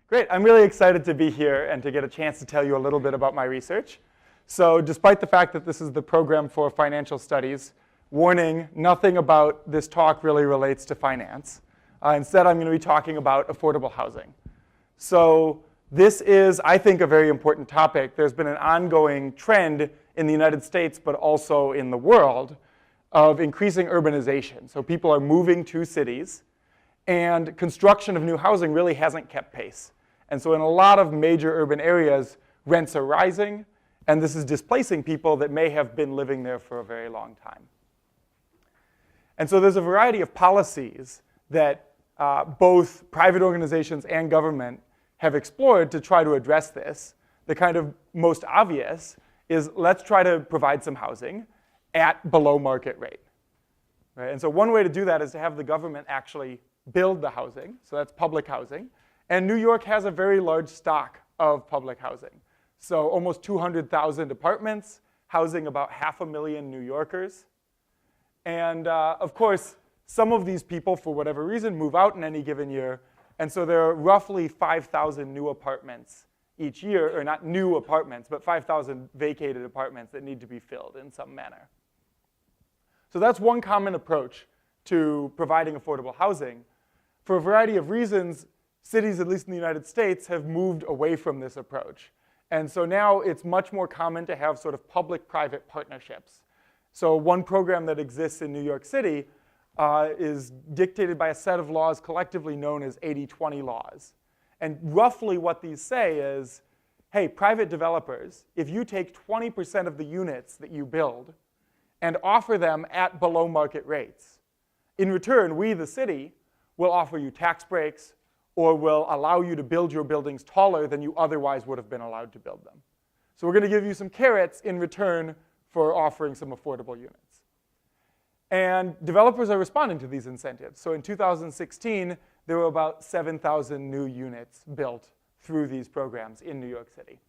Great, I'm really excited to be here and to get a chance to tell you a little bit about my research. So despite the fact that this is the program for financial studies, warning, nothing about this talk really relates to finance. Instead, I'm going to be talking about affordable housing. So this is, I think, a very important topic. There's been an ongoing trend in the United States, but also in the world, of increasing urbanization. So people are moving to cities, and construction of new housing really hasn't kept pace. And so in a lot of major urban areas, rents are rising, and this is displacing people that may have been living there for a very long time. And so there's a variety of policies that both private organizations and government have explored to try to address this. The kind of most obvious is let's try to provide some housing at below market rate. Right? And so one way to do that is to have the government actually build the housing, so that's public housing. And New York has a very large stock of public housing. So almost 200,000 apartments, housing about 500,000 New Yorkers. And of course, some of these people, for whatever reason, move out in any given year. And so there are roughly 5,000 new apartments each year, or not new apartments, but 5,000 vacated apartments that need to be filled in some manner. So that's one common approach to providing affordable housing. For a variety of reasons, cities, at least in the United States, have moved away from this approach. And so now it's much more common to have sort of public-private partnerships. So one program that exists in New York City is dictated by a set of laws collectively known as 80-20 laws. And roughly what these say is, hey, private developers, if you take 20% of the units that you build and offer them at below market rates, in return, we, the city, will offer you tax breaks or will allow you to build your buildings taller than you otherwise would have been allowed to build them. So we're going to give you some carrots in return for offering some affordable units. And developers are responding to these incentives. So in 2016, there were about 7,000 new units built through these programs in New York City.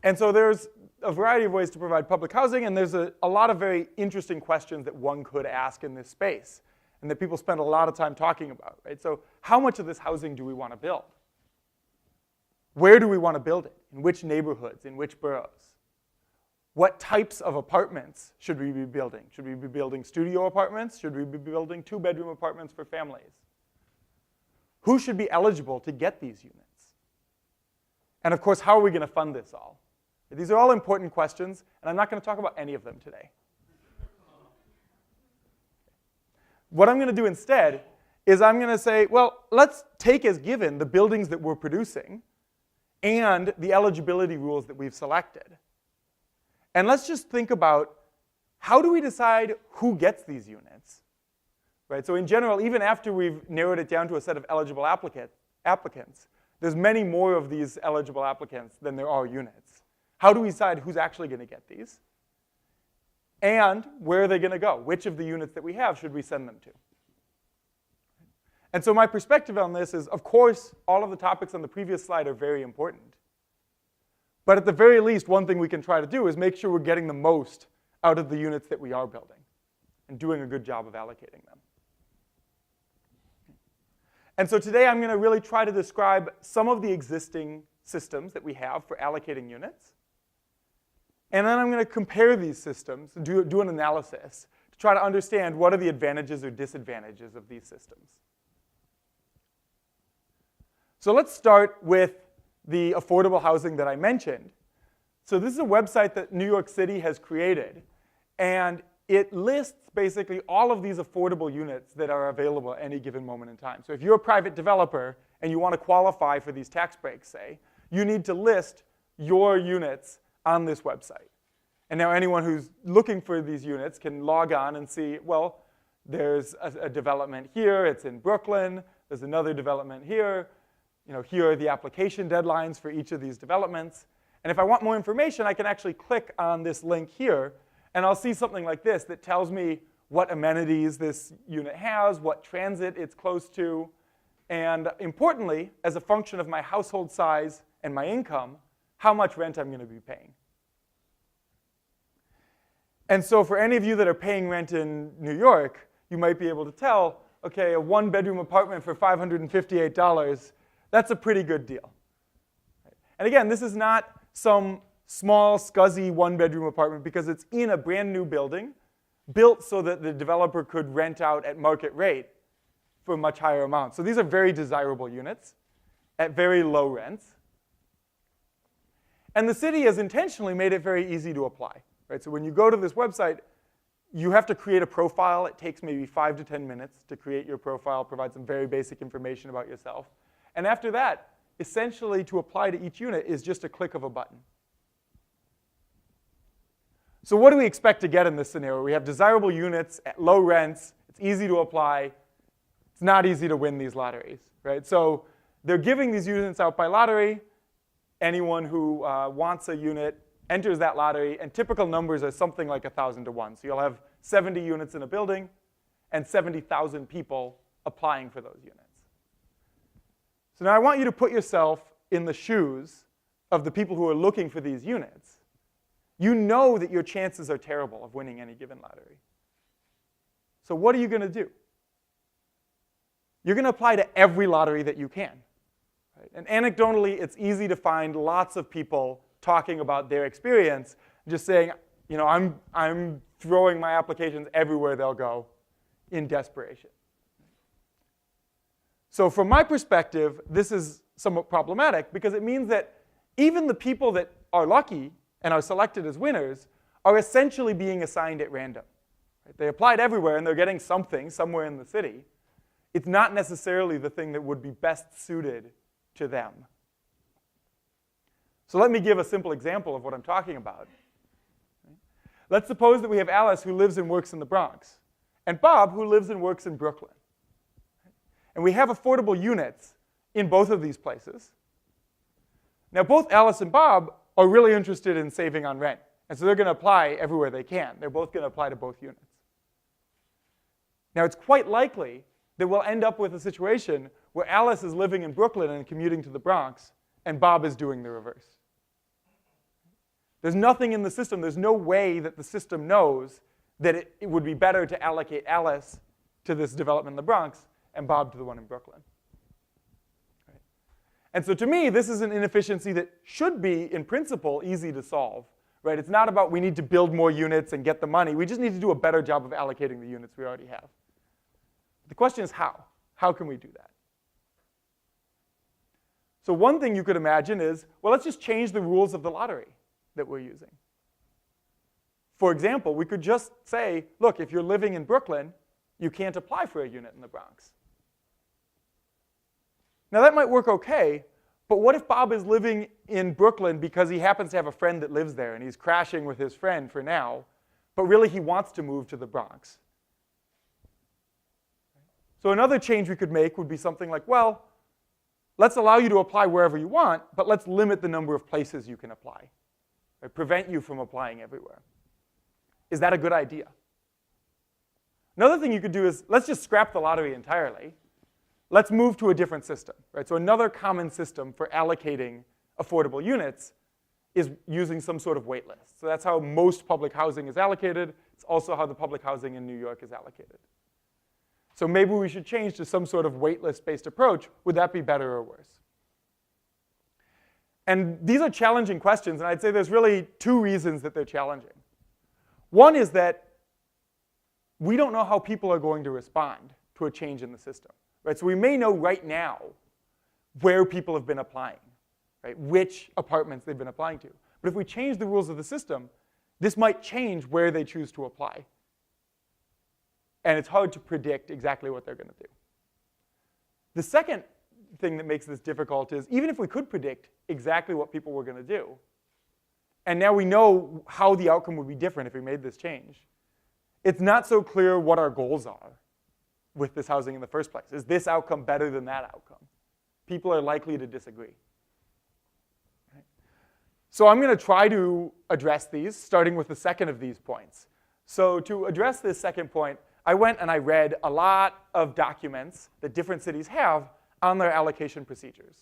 And so there's a variety of ways to provide public housing, and there's a lot of very interesting questions that one could ask in this space, and that people spend a lot of time talking about, right? So how much of this housing do we want to build? Where do we want to build it? In which neighborhoods? In which boroughs? What types of apartments should we be building? Should we be building studio apartments? Should we be building two-bedroom apartments for families? Who should be eligible to get these units? And of course, how are we going to fund this all? These are all important questions, and I'm not going to talk about any of them today. What I'm going to do instead is I'm going to say, well, let's take as given the buildings that we're producing and the eligibility rules that we've selected. And let's just think about how do we decide who gets these units? Right? So in general, even after we've narrowed it down to a set of eligible applicants, there's many more of these eligible applicants than there are units. How do we decide who's actually going to get these? And where are they going to go? Which of the units that we have should we send them to? And so my perspective on this is, of course, all of the topics on the previous slide are very important. But at the very least, one thing we can try to do is make sure we're getting the most out of the units that we are building and doing a good job of allocating them. And so today I'm going to really try to describe some of the existing systems that we have for allocating units. And then I'm going to compare these systems and do an analysis to try to understand what are the advantages or disadvantages of these systems. So let's start with the affordable housing that I mentioned. So this is a website that New York City has created, and it lists basically all of these affordable units that are available at any given moment in time. So if you're a private developer and you want to qualify for these tax breaks, say, you need to list your units on this website. And now anyone who's looking for these units can log on and see, well, there's a development here, it's in Brooklyn, there's another development here, here are the application deadlines for each of these developments. And if I want more information, I can actually click on this link here, and I'll see something like this that tells me what amenities this unit has, what transit it's close to, and importantly, as a function of my household size and my income, how much rent I'm going to be paying. And so for any of you that are paying rent in New York, you might be able to tell, okay, a one-bedroom apartment for $558, that's a pretty good deal. And again, this is not some small, scuzzy one-bedroom apartment because it's in a brand new building built so that the developer could rent out at market rate for a much higher amount. So these are very desirable units at very low rents. And the city has intentionally made it very easy to apply. Right? So when you go to this website, you have to create a profile. It takes maybe 5 to 10 minutes to create your profile, provide some very basic information about yourself. And after that, essentially to apply to each unit is just a click of a button. So what do we expect to get in this scenario? We have desirable units at low rents. It's easy to apply. It's not easy to win these lotteries. Right? So they're giving these units out by lottery. Anyone who wants a unit enters that lottery, and typical numbers are something like 1,000 to 1. So you'll have 70 units in a building and 70,000 people applying for those units. So now I want you to put yourself in the shoes of the people who are looking for these units. You know that your chances are terrible of winning any given lottery. So what are you going to do? You're going to apply to every lottery that you can. Right? And anecdotally, it's easy to find lots of people talking about their experience, just saying, you know, I'm throwing my applications everywhere they'll go in desperation. So from my perspective, this is somewhat problematic because it means that even the people that are lucky and are selected as winners are essentially being assigned at random. Right? They applied everywhere and they're getting something somewhere in the city. It's not necessarily the thing that would be best suited to them. So let me give a simple example of what I'm talking about. Let's suppose that we have Alice who lives and works in the Bronx, and Bob who lives and works in Brooklyn. And we have affordable units in both of these places. Now both Alice and Bob are really interested in saving on rent, and so they're going to apply everywhere they can. They're both going to apply to both units. Now it's quite likely that we'll end up with a situation where Alice is living in Brooklyn and commuting to the Bronx, and Bob is doing the reverse. There's nothing in the system, there's no way that the system knows that it would be better to allocate Alice to this development in the Bronx and Bob to the one in Brooklyn. Right? And so to me, this is an inefficiency that should be, in principle, easy to solve. Right? It's not about we need to build more units and get the money. We just need to do a better job of allocating the units we already have. The question is how? How can we do that? So one thing you could imagine is, well, let's just change the rules of the lottery that we're using. For example, we could just say, look, if you're living in Brooklyn, you can't apply for a unit in the Bronx. Now that might work okay, but what if Bob is living in Brooklyn because he happens to have a friend that lives there and he's crashing with his friend for now, but really he wants to move to the Bronx? So another change we could make would be something like, well, let's allow you to apply wherever you want, but let's limit the number of places you can apply. Right? Prevent you from applying everywhere. Is that a good idea? Another thing you could do is, let's just scrap the lottery entirely. Let's move to a different system. Right? So another common system for allocating affordable units is using some sort of wait list. So that's how most public housing is allocated. It's also how the public housing in New York is allocated. So maybe we should change to some sort of waitlist-based approach. Would that be better or worse? And these are challenging questions, and I'd say there's really two reasons that they're challenging. One is that we don't know how people are going to respond to a change in the system. Right? So we may know right now where people have been applying, right? Which apartments they've been applying to. But if we change the rules of the system, this might change where they choose to apply. And it's hard to predict exactly what they're going to do. The second thing that makes this difficult is, even if we could predict exactly what people were going to do, and now we know how the outcome would be different if we made this change, it's not so clear what our goals are with this housing in the first place. Is this outcome better than that outcome? People are likely to disagree. Right? So I'm going to try to address these, starting with the second of these points. So to address this second point, I went and I read a lot of documents that different cities have on their allocation procedures.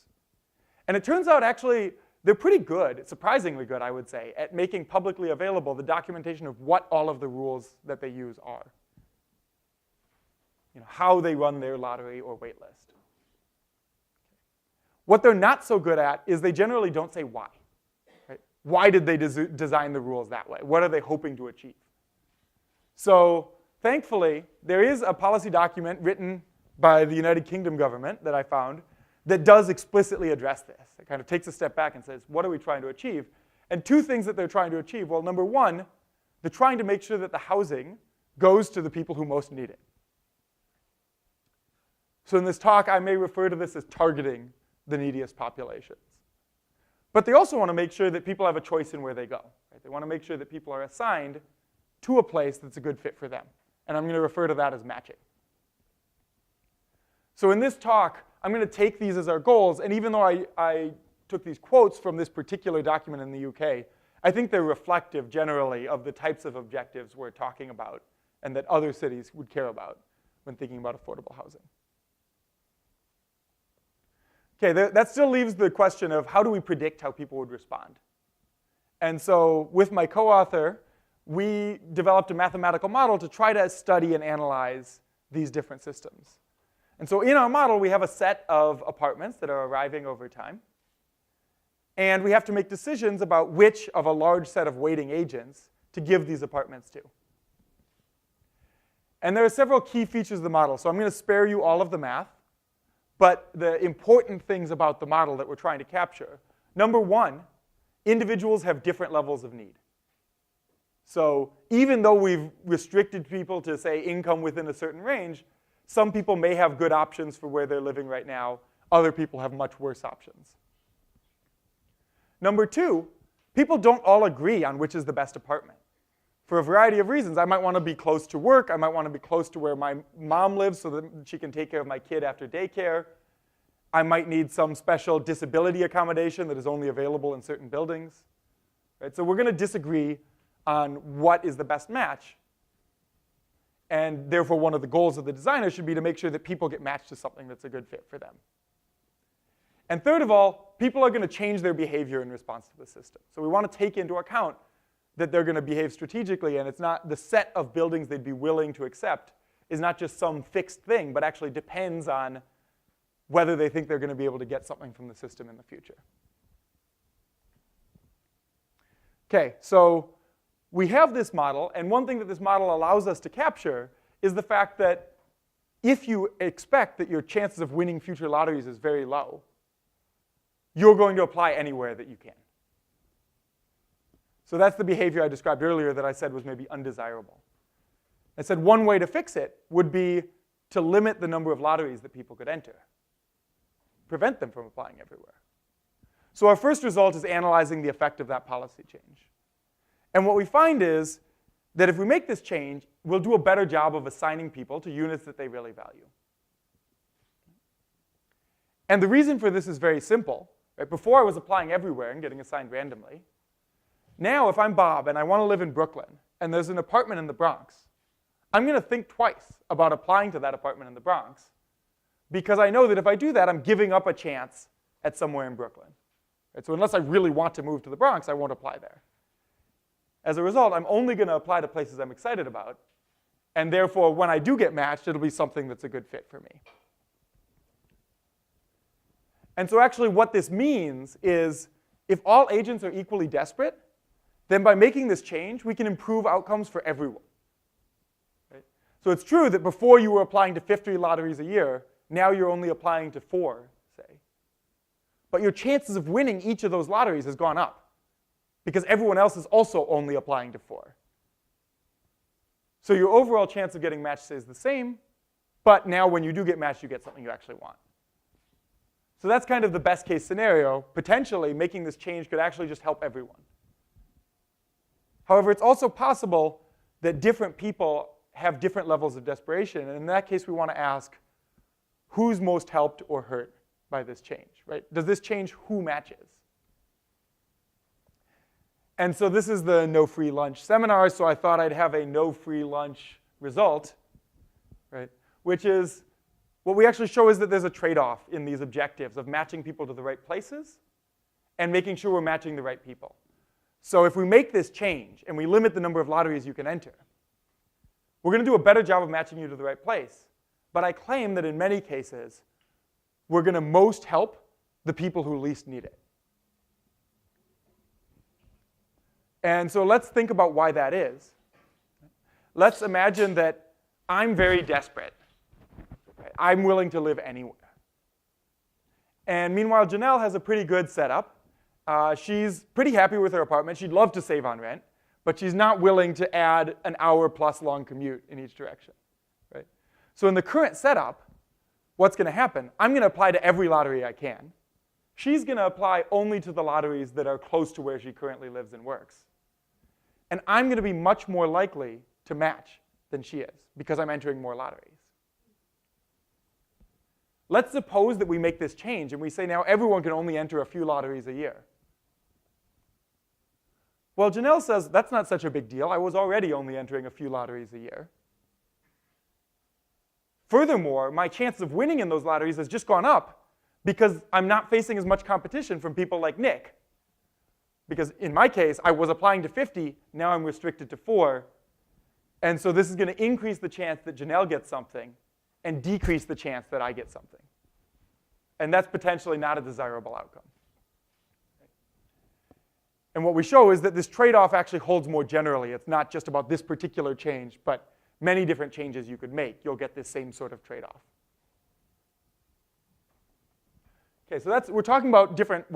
And it turns out, actually, they're pretty good, surprisingly good, I would say, at making publicly available the documentation of what all of the rules that they use are. how they run their lottery or wait list. What they're not so good at is they generally don't say why. Right? Why did they design the rules that way? What are they hoping to achieve? So thankfully, there is a policy document written by the United Kingdom government that I found that does explicitly address this. It kind of takes a step back and says, what are we trying to achieve? And two things that they're trying to achieve. Well, number one, they're trying to make sure that the housing goes to the people who most need it. So in this talk, I may refer to this as targeting the neediest populations. But they also want to make sure that people have a choice in where they go. Right? They want to make sure that people are assigned to a place that's a good fit for them. And I'm going to refer to that as matching. So in this talk, I'm going to take these as our goals. And even though I took these quotes from this particular document in the UK, I think they're reflective generally of the types of objectives we're talking about and that other cities would care about when thinking about affordable housing. Okay, that still leaves the question of how do we predict how people would respond? And so with my co-author, we developed a mathematical model to try to study and analyze these different systems. And so in our model, we have a set of apartments that are arriving over time. And we have to make decisions about which of a large set of waiting agents to give these apartments to. And there are several key features of the model. So I'm going to spare you all of the math. But the important things about the model that we're trying to capture, number one, individuals have different levels of need. So even though we've restricted people to, say, income within a certain range, some people may have good options for where they're living right now. Other people have much worse options. Number two, people don't all agree on which is the best apartment. For a variety of reasons. I might want to be close to work. I might want to be close to where my mom lives so that she can take care of my kid after daycare. I might need some special disability accommodation that is only available in certain buildings. Right? So we're going to disagree on what is the best match. And therefore, one of the goals of the designer should be to make sure that people get matched to something that's a good fit for them. And third of all, people are going to change their behavior in response to the system. So we want to take into account that they're going to behave strategically, and it's not the set of buildings they'd be willing to accept is not just some fixed thing, but actually depends on whether they think they're going to be able to get something from the system in the future. Okay, so we have this model, and one thing that this model allows us to capture is the fact that if you expect that your chances of winning future lotteries is very low, you're going to apply anywhere that you can. So that's the behavior I described earlier that I said was maybe undesirable. I said one way to fix it would be to limit the number of lotteries that people could enter. Prevent them from applying everywhere. So our first result is analyzing the effect of that policy change. And what we find is that if we make this change, we'll do a better job of assigning people to units that they really value. And the reason for this is very simple. Right? Before I was applying everywhere and getting assigned randomly. Now, if I'm Bob and I want to live in Brooklyn, and there's an apartment in the Bronx, I'm going to think twice about applying to that apartment in the Bronx, because I know that if I do that, I'm giving up a chance at somewhere in Brooklyn. Right? So unless I really want to move to the Bronx, I won't apply there. As a result, I'm only going to apply to places I'm excited about, and therefore, when I do get matched, it'll be something that's a good fit for me. And so actually what this means is if all agents are equally desperate, then by making this change, we can improve outcomes for everyone. Right? So it's true that before you were applying to 50 lotteries a year, now you're only applying to 4, say. But your chances of winning each of those lotteries has gone up because everyone else is also only applying to 4. So your overall chance of getting matched stays the same, but now when you do get matched, you get something you actually want. So that's kind of the best case scenario. Potentially, making this change could actually just help everyone. However, it's also possible that different people have different levels of desperation. And in that case, we want to ask, who's most helped or hurt by this change? Right? Does this change who matches? And so this is the no free lunch seminar, so I thought I'd have a no free lunch result, right? Which is, what we actually show is that there's a trade-off in these objectives of matching people to the right places and making sure we're matching the right people. So if we make this change and we limit the number of lotteries you can enter, we're going to do a better job of matching you to the right place. but I claim that in many cases, we're going to most help the people who least need it. And so let's think about why that is. Let's imagine that I'm very desperate. I'm willing to live anywhere. And meanwhile, Janelle has a pretty good setup. She's pretty happy with her apartment. She'd love to save on rent, but she's not willing to add an hour-plus long commute in each direction. Right? So in the current setup, what's going to happen? I'm going to apply to every lottery I can. She's going to apply only to the lotteries that are close to where she currently lives and works. And I'm going to be much more likely to match than she is because I'm entering more lotteries. Let's suppose that we make this change and we say now everyone can only enter a few lotteries a year. Well, Janelle says that's not such a big deal. I was already only entering a few lotteries a year. Furthermore, my chance of winning in those lotteries has just gone up because I'm not facing as much competition from people like Nick. Because in my case, I was applying to 50, now I'm restricted to 4. And so this is going to increase the chance that Janelle gets something and decrease the chance that I get something. And that's potentially not a desirable outcome. And what we show is that this trade-off actually holds more generally. It's not just about this particular change, but many different changes you could make. You'll get this same sort of trade-off. Okay, so we're talking about different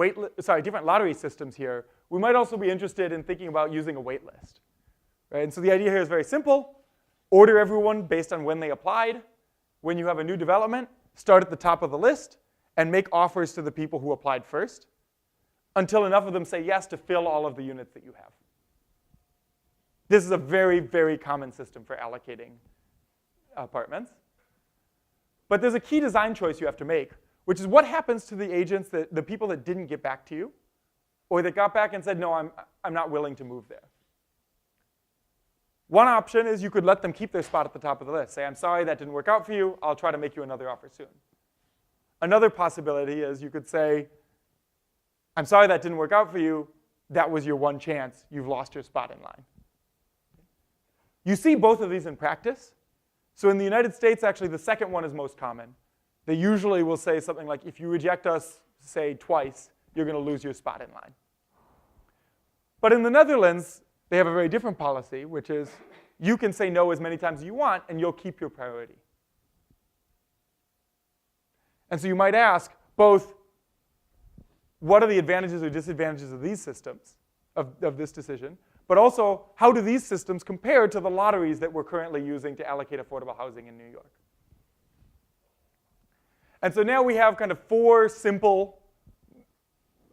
lottery systems here. We might also be interested in thinking about using a wait list. Right? And so the idea here is very simple. Order everyone based on when they applied. When you have a new development, start at the top of the list and make offers to the people who applied first until enough of them say yes to fill all of the units that you have. This is a very, very common system for allocating apartments. But there's a key design choice you have to make, which is what happens to the agents, the people that didn't get back to you, or that got back and said, no, I'm not willing to move there. One option is you could let them keep their spot at the top of the list. Say, I'm sorry, that didn't work out for you. I'll try to make you another offer soon. Another possibility is you could say, I'm sorry that didn't work out for you. That was your one chance. You've lost your spot in line. You see both of these in practice. So in the United States, actually, the second one is most common. They usually will say something like, if you reject us, say, twice, you're going to lose your spot in line. But in the Netherlands, they have a very different policy, which is you can say no as many times as you want, and you'll keep your priority. And so you might ask both, what are the advantages or disadvantages of these systems, of this decision, but also, how do these systems compare to the lotteries that we're currently using to allocate affordable housing in New York? And so now we have kind of 4 simple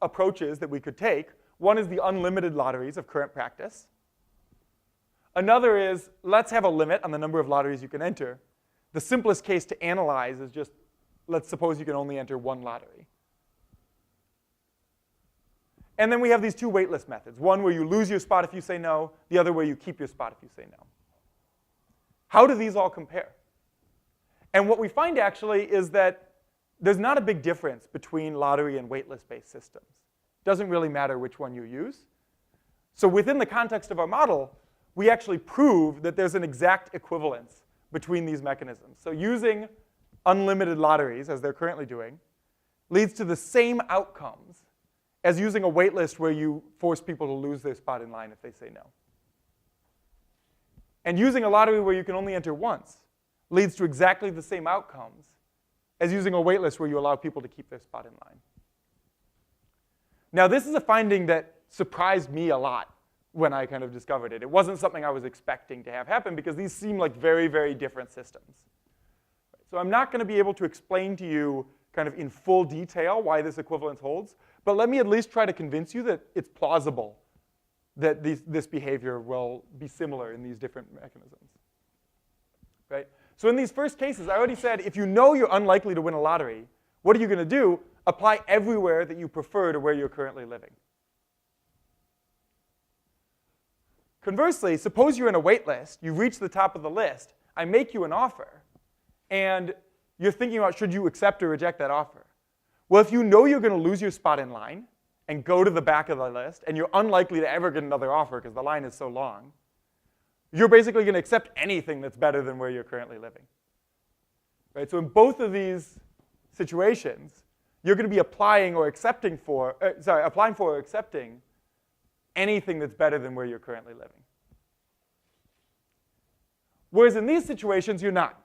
approaches that we could take. One is the unlimited lotteries of current practice. Another is, let's have a limit on the number of lotteries you can enter. The simplest case to analyze is just, let's suppose you can only enter 1 lottery. And then we have these 2 waitlist methods. One where you lose your spot if you say no, the other where you keep your spot if you say no. How do these all compare? And what we find actually is that there's not a big difference between lottery and waitlist-based systems. It doesn't really matter which one you use. So within the context of our model, we actually prove that there's an exact equivalence between these mechanisms. So using unlimited lotteries, as they're currently doing, leads to the same outcomes as using a waitlist where you force people to lose their spot in line if they say no. And using a lottery where you can only enter once leads to exactly the same outcomes as using a waitlist where you allow people to keep their spot in line. Now, this is a finding that surprised me a lot when I kind of discovered it. It wasn't something I was expecting to have happen because these seem like very, very different systems. So I'm not going to be able to explain to you kind of in full detail why this equivalence holds, but let me at least try to convince you that it's plausible that this behavior will be similar in these different mechanisms. Right? So in these first cases, I already said if you know you're unlikely to win a lottery, what are you going to do? Apply everywhere that you prefer to where you're currently living. Conversely, suppose you're in a wait list, you've reached the top of the list, I make you an offer, and you're thinking about should you accept or reject that offer. Well, if you know you're going to lose your spot in line and go to the back of the list, and you're unlikely to ever get another offer because the line is so long, you're basically going to accept anything that's better than where you're currently living. right? So in both of these situations, you're going to be applying or accepting for, applying for or accepting anything that's better than where you're currently living. Whereas in these situations, you're not.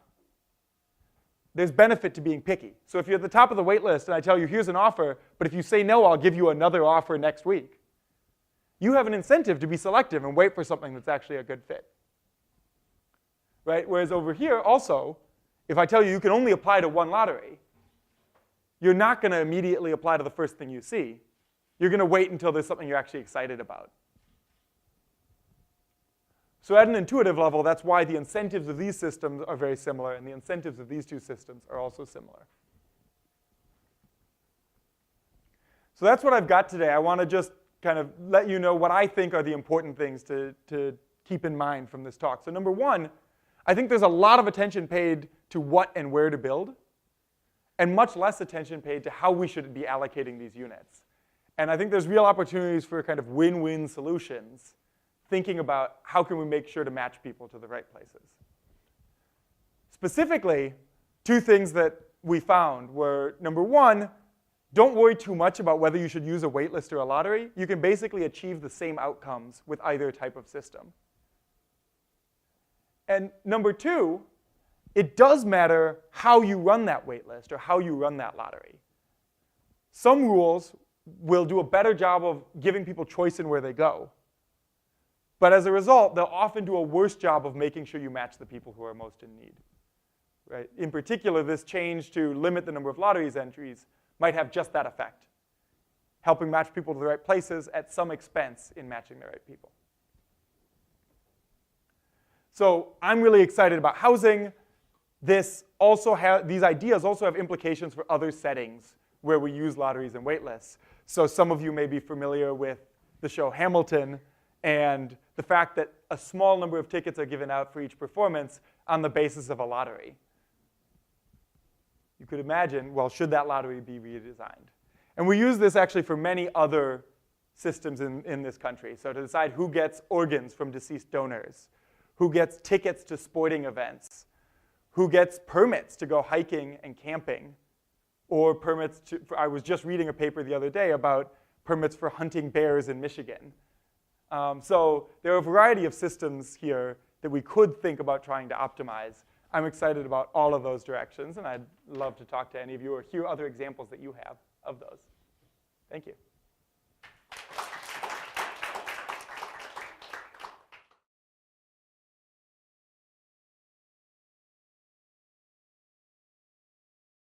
There's benefit to being picky. So if you're at the top of the wait list and I tell you, here's an offer, but if you say no, I'll give you another offer next week, you have an incentive to be selective and wait for something that's actually a good fit. Right? Whereas over here, also, if I tell you you can only apply to one lottery, you're not going to immediately apply to the first thing you see. You're going to wait until there's something you're actually excited about. So at an intuitive level, that's why the incentives of these systems are very similar, and the incentives of these two systems are also similar. So that's what I've got today. I want to just kind of let you know what I think are the important things to keep in mind from this talk. So number one, I think there's a lot of attention paid to what and where to build, and much less attention paid to how we should be allocating these units. And I think there's real opportunities for kind of win-win solutions, thinking about how can we make sure to match people to the right places. Specifically, two things that we found were, number one, don't worry too much about whether you should use a waitlist or a lottery. You can basically achieve the same outcomes with either type of system. And number two, it does matter how you run that waitlist or how you run that lottery. Some rules will do a better job of giving people choice in where they go. But as a result, they'll often do a worse job of making sure you match the people who are most in need. Right? In particular, this change to limit the number of lotteries entries might have just that effect, helping match people to the right places at some expense in matching the right people. So I'm really excited about housing. These ideas also have implications for other settings where we use lotteries and waitlists. So some of you may be familiar with the show Hamilton and the fact that a small number of tickets are given out for each performance on the basis of a lottery. You could imagine, well, should that lottery be redesigned? And we use this actually for many other systems in this country. So to decide who gets organs from deceased donors, who gets tickets to sporting events, who gets permits to go hiking and camping, or permits to, I was just reading a paper the other day about permits for hunting bears in Michigan. So there are a variety of systems here that we could think about trying to optimize. I'm excited about all of those directions, and I'd love to talk to any of you or hear other examples that you have of those. Thank you.